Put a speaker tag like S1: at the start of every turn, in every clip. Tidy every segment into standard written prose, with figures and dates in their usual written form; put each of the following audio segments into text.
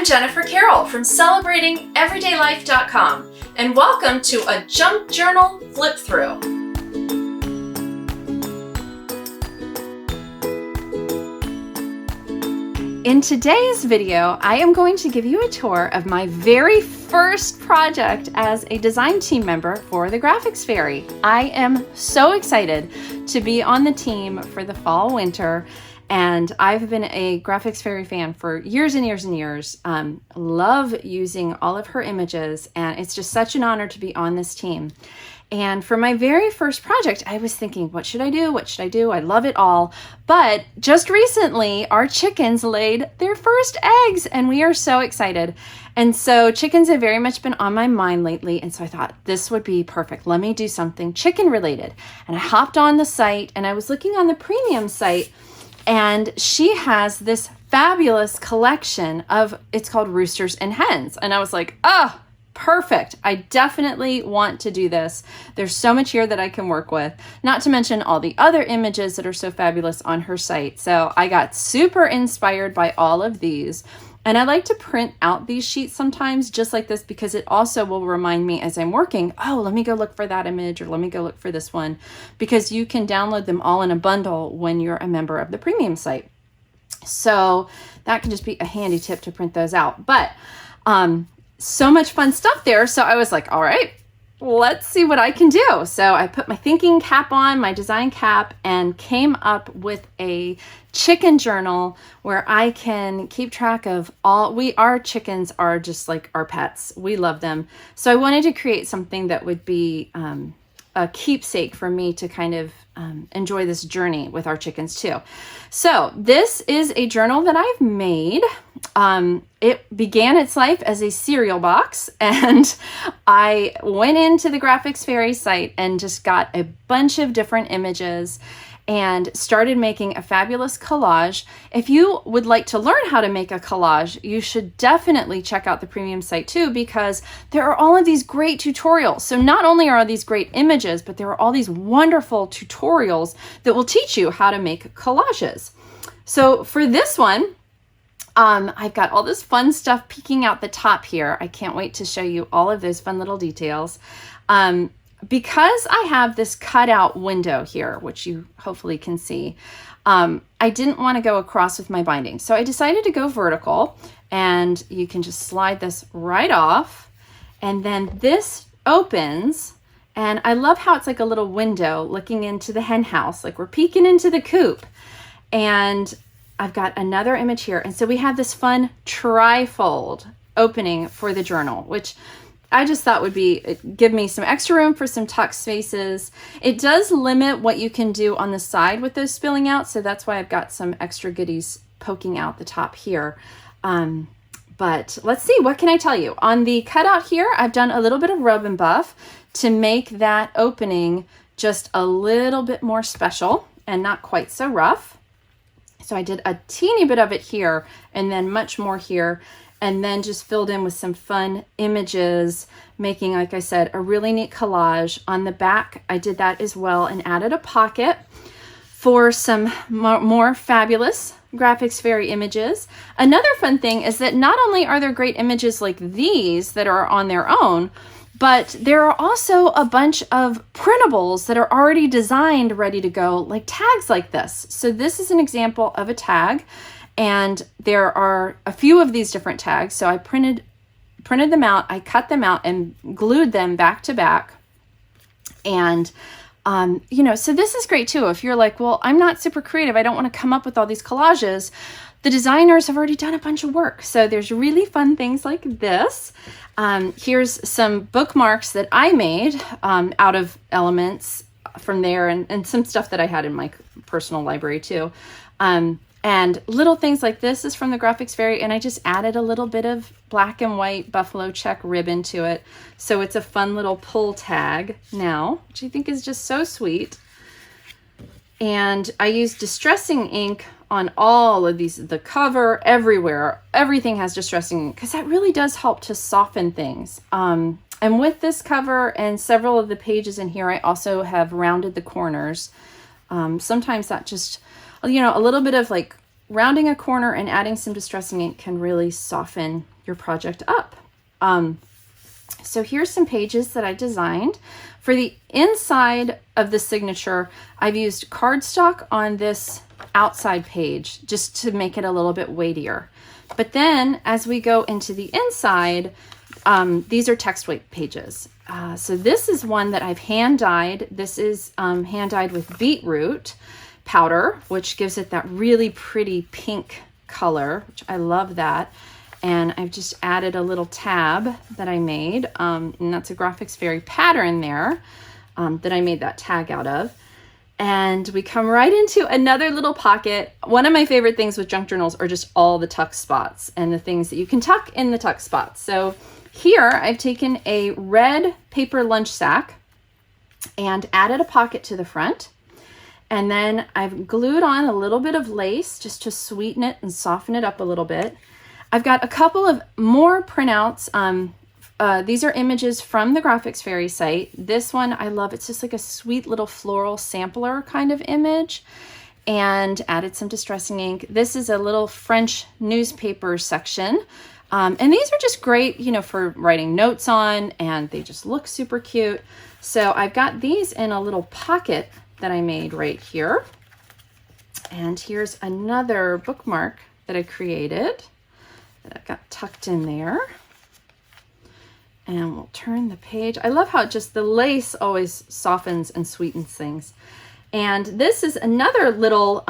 S1: I'm Jennifer Carroll from CelebratingEverydayLife.com, and welcome to a Junk Journal Flip Through. In today's video, I am going to give you a tour of my very first project as a design team member for the Graphics Fairy. I am so excited to be on the team for the fall winter, and I've been a Graphics Fairy fan for years and years and years. Love using all of her images, and it's just such an honor to be on this team. And for my very first project, I was thinking, what should I do? What should I do? I love it all. But just recently, our chickens laid their first eggs, and we are so excited. And so chickens have very much been on my mind lately. And so I thought this would be perfect. Let me do something chicken related. And I hopped on the site, and I was looking on the premium site, and she has this fabulous collection of, it's called Roosters and Hens. And I was like, oh, perfect. I definitely want to do this. There's so much here that I can work with, not to mention all the other images that are so fabulous on her site. So I got super inspired by all of these. And I like to print out these sheets sometimes just like this, because it also will remind me as I'm working, oh, let me go look for that image, or let me go look for this one, because you can download them all in a bundle when you're a member of the premium site. So that can just be a handy tip to print those out. But so much fun stuff there. So I was like, all right, let's see what I can do. So I put my thinking cap on, my design cap, and came up with a chicken journal where I can keep track of our chickens are just like our pets. We love them. So I wanted to create something that would be a keepsake for me to kind of enjoy this journey with our chickens too. So this is a journal that I've made. It began its life as a cereal box, and I went into the Graphics Fairy site and just got a bunch of different images and started making a fabulous collage. If you would like to learn how to make a collage, you should definitely check out the premium site too, because there are all of these great tutorials. So not only are these great images, but there are all these wonderful tutorials that will teach you how to make collages. So for this one, I've got all this fun stuff peeking out the top here. I can't wait to show you all of those fun little details. Because I have this cutout window here, which you hopefully can see, I didn't want to go across with my binding. So I decided to go vertical, and you can just slide this right off. And then this opens, and I love how it's like a little window looking into the hen house, like we're peeking into the coop. And I've got another image here. And so we have this fun trifold opening for the journal, which I just thought would give me some extra room for some tuck spaces. It does limit what you can do on the side with those spilling out, so that's why I've got some extra goodies poking out the top here. But let's see, what can I tell you? On the cutout here, I've done a little bit of rub and buff to make that opening just a little bit more special and not quite so rough. So I did a teeny bit of it here and then much more here, and then just filled in with some fun images, making, like I said, a really neat collage. On the back, I did that as well and added a pocket for some more fabulous Graphics Fairy images. Another fun thing is that not only are there great images like these that are on their own, but there are also a bunch of printables that are already designed, ready to go, like tags like this. So this is an example of a tag. And there are a few of these different tags. So I printed them out, I cut them out and glued them back to back. And, so this is great too. If you're like, well, I'm not super creative, I don't want to come up with all these collages. The designers have already done a bunch of work. So there's really fun things like this. Here's some bookmarks that I made out of elements from there, and some stuff that I had in my personal library too. And little things like this is from the Graphics Fairy, and I just added a little bit of black and white buffalo check ribbon to it. So it's a fun little pull tag now, which I think is just so sweet. And I used distressing ink on all of these, the cover, everywhere. Everything has distressing ink, because that really does help to soften things. And with this cover and several of the pages in here, I also have rounded the corners. Sometimes that just, a little bit of like rounding a corner and adding some distressing ink can really soften your project up. So here's some pages that I designed. For the inside of the signature, I've used cardstock on this outside page just to make it a little bit weightier. But then as we go into the inside, these are text weight pages. So this is one that I've hand dyed. This is hand dyed with beetroot powder, which gives it that really pretty pink color, which I love that. And I've just added a little tab that I made, and that's a Graphics Fairy pattern there that I made that tag out of. And we come right into another little pocket. One of my favorite things with junk journals are just all the tuck spots and the things that you can tuck in the tuck spots. So here I've taken a red paper lunch sack and added a pocket to the front. And then I've glued on a little bit of lace just to sweeten it and soften it up a little bit. I've got a couple of more printouts. These are images from the Graphics Fairy site. This one I love. It's just like a sweet little floral sampler kind of image, and added some distressing ink. This is a little French newspaper section. And these are just great, you know, for writing notes on, and they just look super cute. So I've got these in a little pocket that I made right here. And here's another bookmark that I created that I've got tucked in there. And we'll turn the page. I love how just the lace always softens and sweetens things. And this is another little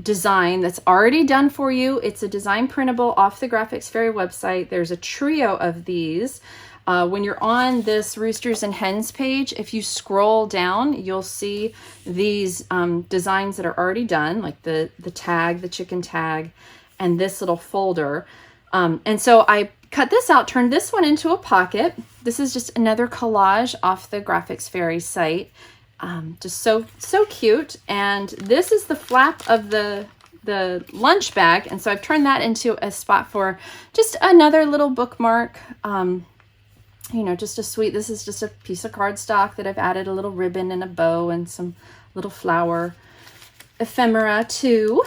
S1: design that's already done for you. It's a design printable off the Graphics Fairy website. There's a trio of these. When you're on this Roosters and Hens page, if you scroll down, you'll see these designs that are already done, like the tag, the chicken tag, and this little folder. And so I cut this out, turned this one into a pocket. This is just another collage off the Graphics Fairy site. Just so cute. And this is the flap of the lunch bag. And so I've turned that into a spot for just another little bookmark. You know, just a sweet, this is just a piece of cardstock that I've added a little ribbon and a bow and some little flower ephemera to,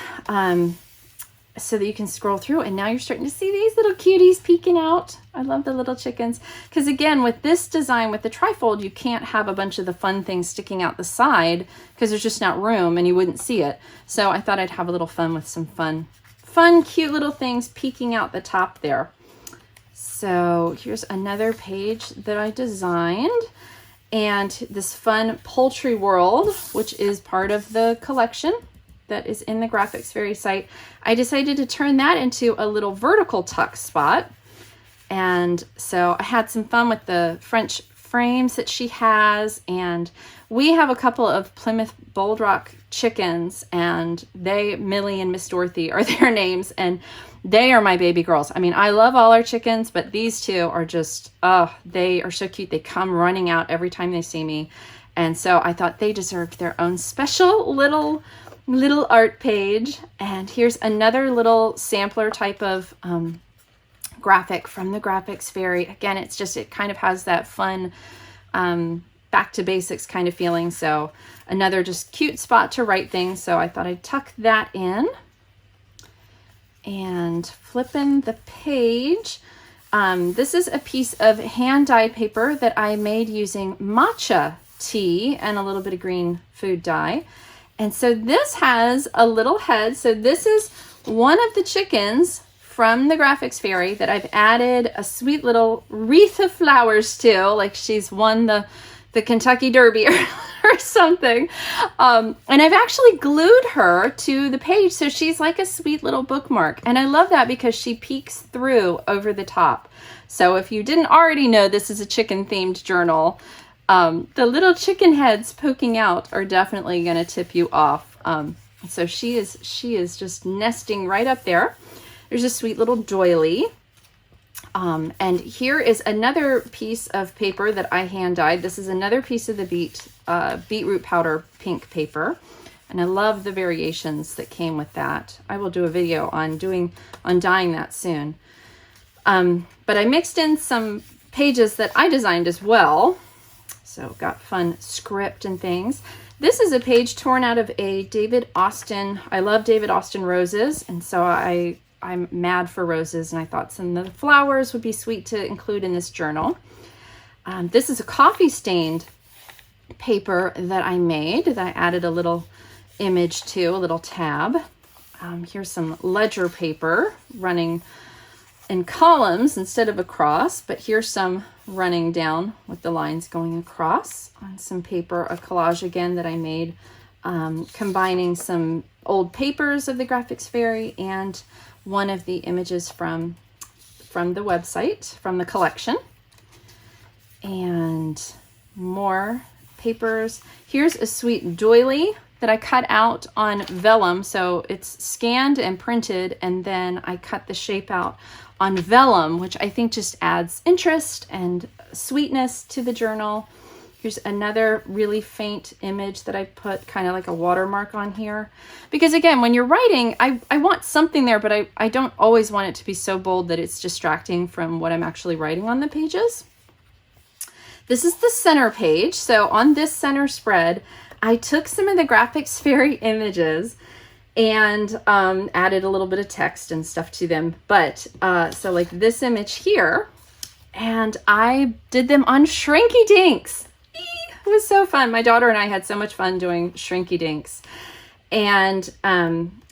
S1: so that you can scroll through. And now you're starting to see these little cuties peeking out. I love the little chickens. Because again, with this design, with the trifold, you can't have a bunch of the fun things sticking out the side because there's just not room and you wouldn't see it. So I thought I'd have a little fun with some fun, cute little things peeking out the top there. So here's another page that I designed. And this fun poultry world, which is part of the collection that is in the Graphics Fairy site. I decided to turn that into a little vertical tuck spot. And so I had some fun with the French frames that she has. And we have a couple of Plymouth Bold Rock chickens, and Millie and Miss Dorothy are their names. And they are my baby girls. I mean, I love all our chickens, but these two are just, they are so cute. They come running out every time they see me. And so I thought they deserved their own special little art page. And here's another little sampler type of graphic from the Graphics Fairy. Again, it kind of has that fun back to basics kind of feeling. So another just cute spot to write things. So I thought I'd tuck that in. And flipping the page, this is a piece of hand dyed paper that I made using matcha tea and a little bit of green food dye. And so this has a little head. So this is one of the chickens from the Graphics Fairy that I've added a sweet little wreath of flowers to, like she's won the Kentucky Derby or something. And I've actually glued her to the page, so she's like a sweet little bookmark. And I love that because she peeks through over the top. So if you didn't already know this is a chicken themed journal, the little chicken heads poking out are definitely going to tip you off. So she is just nesting right up there. There's a sweet little doily. And here is another piece of paper that I hand dyed. This is another piece of the beetroot powder pink paper. And I love the variations that came with that. I will do a video on dyeing that soon. But I mixed in some pages that I designed as well. So got fun script and things. This is a page torn out of a David Austin. I love David Austin roses, and so I'm mad for roses, and I thought some of the flowers would be sweet to include in this journal. This is a coffee stained paper that I made that I added a little image to, a little tab. Here's some ledger paper running in columns instead of across, but here's some running down with the lines going across on some paper, a collage again that I made, combining some old papers of the Graphics Fairy and one of the images from the website, from the collection. And more papers. Here's a sweet doily that I cut out on vellum. So it's scanned and printed, and then I cut the shape out on vellum, which I think just adds interest and sweetness to the journal. Here's another really faint image that I put kind of like a watermark on here. Because again, when you're writing, I want something there, but I don't always want it to be so bold that it's distracting from what I'm actually writing on the pages. This is the center page. So on this center spread, I took some of the Graphics Fairy images and added a little bit of text and stuff to them. But so like this image here, and I did them on Shrinky Dinks. It was so fun. My daughter and I had so much fun doing Shrinky Dinks. And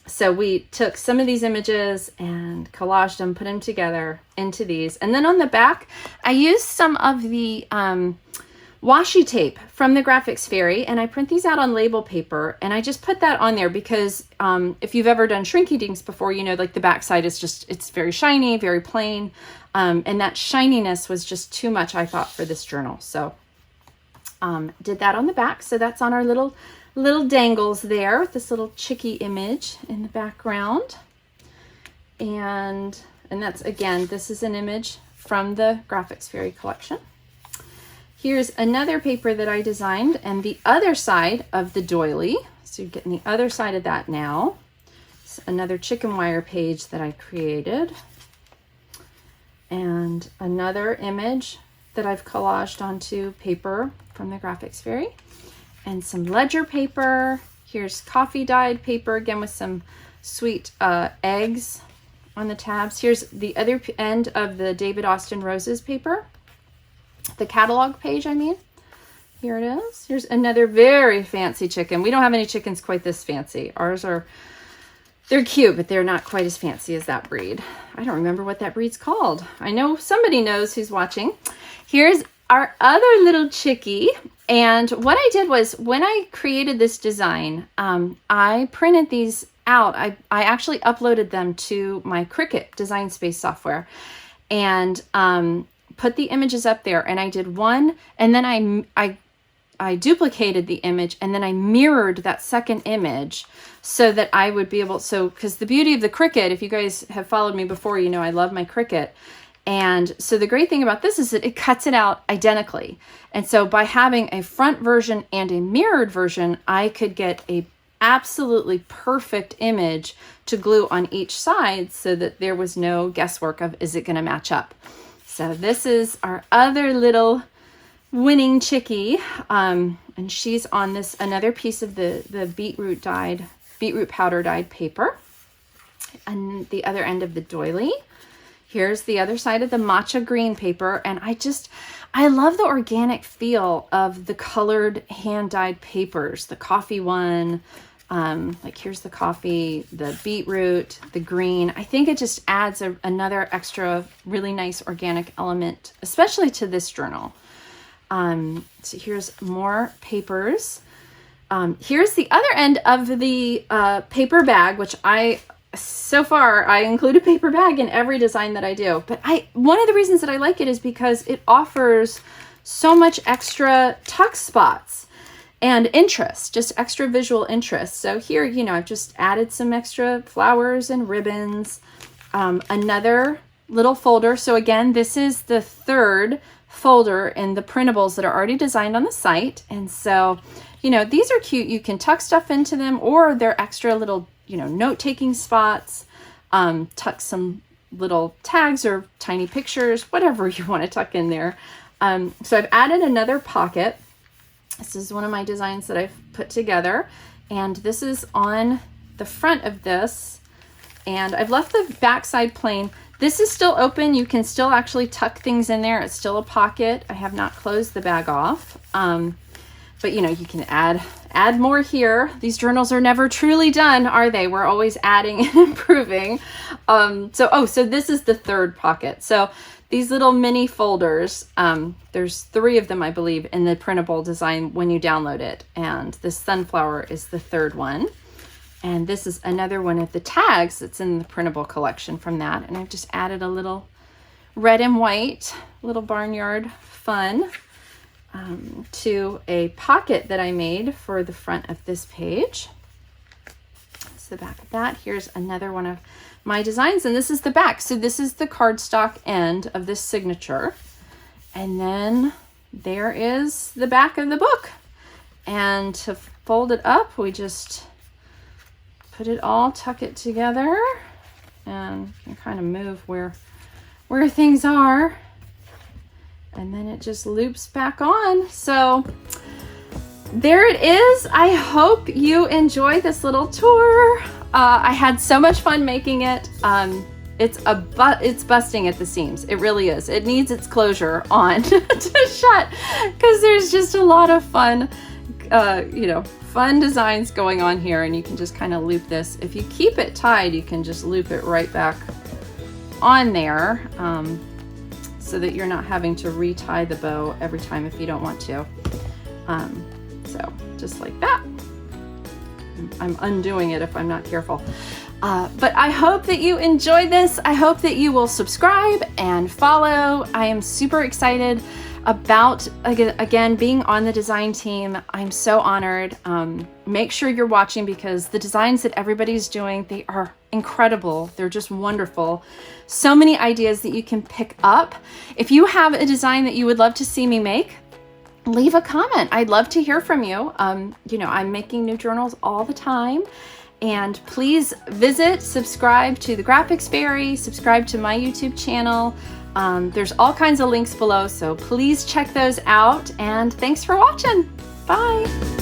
S1: so we took some of these images and collaged them, put them together into these. And then on the back, I used some of the washi tape from the Graphics Fairy, and I print these out on label paper, and I just put that on there because if you've ever done Shrinky Dinks before, you know, like the back side is just, it's very shiny, very plain, and that shininess was just too much, I thought, for this journal. So did that on the back. So that's on our little dangles there with this little chickie image in the background. And that's, again, this is an image from the Graphics Fairy collection. Here's another paper that I designed, and the other side of the doily. So you're getting the other side of that now. It's another chicken wire page that I created. And another image that I've collaged onto paper from the Graphics Fairy. And some ledger paper. Here's coffee dyed paper, again with some sweet eggs on the tabs. Here's the other end of the David Austin Roses paper. The catalog page, I mean. Here it is. Here's another very fancy chicken. We don't have any chickens quite this fancy. Ours are, they're cute, but they're not quite as fancy as that breed. I don't remember what that breed's called. I know somebody knows who's watching. Here's our other little chickie. And what I did was, when I created this design, I printed these out. I actually uploaded them to my Cricut Design Space software. And put the images up there, and I did one, and then I duplicated the image, and then I mirrored that second image so that I would be able, so because the beauty of the Cricut, if you guys have followed me before, you know I love my Cricut. And so the great thing about this is that it cuts it out identically. And so by having a front version and a mirrored version, I could get a absolutely perfect image to glue on each side so that there was no guesswork of, is it going to match up? So this is our other little winning chickie, and she's on this another piece of the beetroot powder dyed paper, and the other end of the doily. Here's the other side of the matcha green paper, and I love the organic feel of the colored hand dyed papers. The coffee one. Like here's the coffee, the beetroot, the green. I think it just adds another extra really nice organic element, especially to this journal. So here's more papers. Here's the other end of the paper bag, which so far I include a paper bag in every design that I do. But one of the reasons that I like it is because it offers so much extra tuck spots and interest, just extra visual interest. So here, you know, I've just added some extra flowers and ribbons. Another little folder. So again, this is the third folder in the printables that are already designed on the site. And so, you know, these are cute. You can tuck stuff into them, or they're extra little, you know, note-taking spots. Tuck some little tags or tiny pictures, whatever you want to tuck in there. So I've added another pocket. This is one of my designs that I've put together, and this is on the front of this, and I've left the back side plain. This is still open. You can still actually tuck things in there. It's still a pocket. I have not closed the bag off. But you know, you can add more here. These journals are never truly done, are they? We're always adding and improving. So this is the third pocket. So these little mini folders, there's 3 of them, I believe, in the printable design when you download it. And this sunflower is the third one. And this is another one of the tags that's in the printable collection from that. And I've just added a little red and white, little barnyard fun to a pocket that I made for the front of this page. That's the back of that. Here's another one of my designs, and this is the back. So this is the cardstock end of this signature. And then there is the back of the book. And to fold it up, we just put it all, tuck it together, and you kind of move where things are, and then it just loops back on. So there it is. I hope you enjoy this little tour. I had so much fun making it. It's busting at the seams. It really is. It needs its closure on to shut, because there's just a lot of fun, fun designs going on here, and you can just kind of loop this. If you keep it tied, you can just loop it right back on there, so that you're not having to retie the bow every time if you don't want to. So just like that. I'm undoing it if I'm not careful. But I hope that you enjoyed this. I hope that you will subscribe and follow. I am super excited about, again, being on the design team. I'm so honored. Make sure you're watching, because the designs that everybody's doing, they are incredible. They're just wonderful. So many ideas that you can pick up. If you have a design that you would love to see me make, leave a comment. I'd love to hear from you. I'm making new journals all the time. And please subscribe to the Graphics Fairy, subscribe to my YouTube channel. There's all kinds of links below, so please check those out. And thanks for watching. Bye.